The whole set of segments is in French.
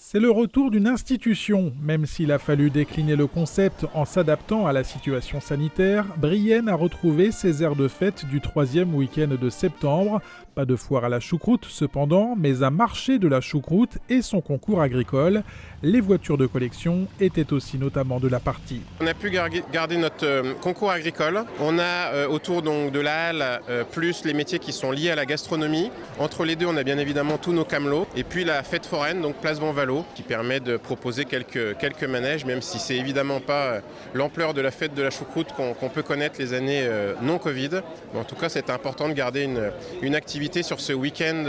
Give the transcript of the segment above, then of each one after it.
C'est le retour d'une institution. Même s'il a fallu décliner le concept en s'adaptant à la situation sanitaire, Brienne a retrouvé ses aires de fête du 3e week-end de septembre. Pas de foire à la choucroute cependant, mais un marché de la choucroute et son concours agricole. Les voitures de collection étaient aussi notamment de la partie. On a pu garder notre concours agricole. On a autour donc de la halle plus les métiers qui sont liés à la gastronomie. Entre les deux, on a bien évidemment tous nos camelots. Et puis la fête foraine, donc place Bonvallot, qui permet de proposer quelques manèges, même si c'est évidemment pas l'ampleur de la fête de la choucroute qu'on peut connaître les années non Covid. Mais en tout cas, c'est important de garder une activité sur ce week-end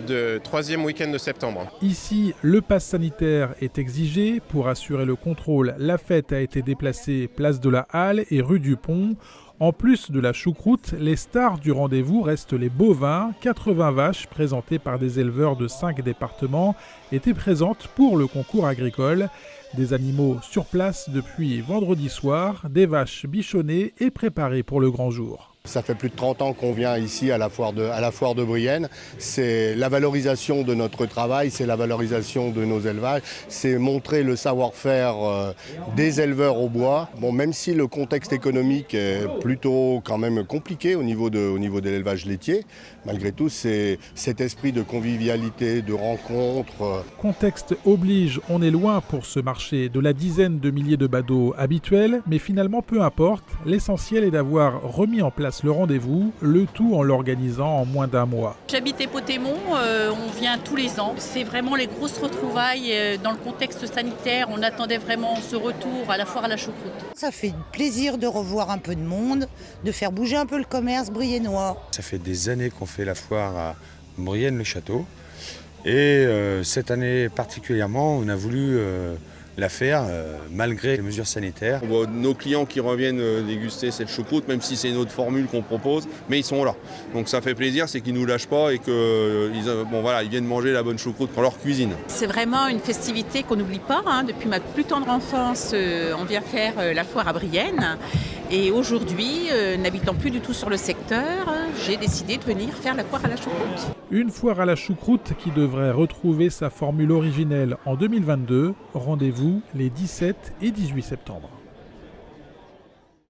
de 3e week-end de septembre. Ici, le pass sanitaire est exigé. Pour assurer le contrôle, la fête a été déplacée place de la Halle et rue du Pont. En plus de la choucroute, les stars du rendez-vous restent les bovins. 80 vaches présentées par des éleveurs de 5 départements étaient présentes pour le concours agricole. Des animaux sur place depuis vendredi soir, des vaches bichonnées et préparées pour le grand jour. Ça fait plus de 30 ans qu'on vient ici à la foire de Brienne. C'est la valorisation de notre travail, c'est la valorisation de nos élevages, c'est montrer le savoir-faire des éleveurs au bois. Bon, même si le contexte économique est plutôt quand même compliqué au niveau de l'élevage laitier, malgré tout, c'est cet esprit de convivialité, de rencontre. Contexte oblige, on est loin pour ce marché de la dizaine de milliers de badauds habituels, mais finalement peu importe, l'essentiel est d'avoir remis en place le rendez-vous, le tout en l'organisant en moins d'un mois. J'habite Épotémont, on vient tous les ans. C'est vraiment les grosses retrouvailles dans le contexte sanitaire. On attendait vraiment ce retour à la foire à la choucroute. Ça fait plaisir de revoir un peu de monde, de faire bouger un peu le commerce briennois. Ça fait des années qu'on fait la foire à Brienne-le-Château. Et cette année particulièrement, on a voulu la faire malgré les mesures sanitaires. On voit nos clients qui reviennent déguster cette choucroute, même si c'est une autre formule qu'on propose, mais ils sont là. Donc ça fait plaisir, c'est qu'ils ne nous lâchent pas et qu'ils viennent manger la bonne choucroute dans leur cuisine. C'est vraiment une festivité qu'on n'oublie pas. Depuis ma plus tendre enfance, on vient faire la foire à Brienne. Et aujourd'hui, n'habitant plus du tout sur le secteur, j'ai décidé de venir faire la foire à la choucroute. Une foire à la choucroute qui devrait retrouver sa formule originelle en 2022. Rendez-vous les 17 et 18 septembre.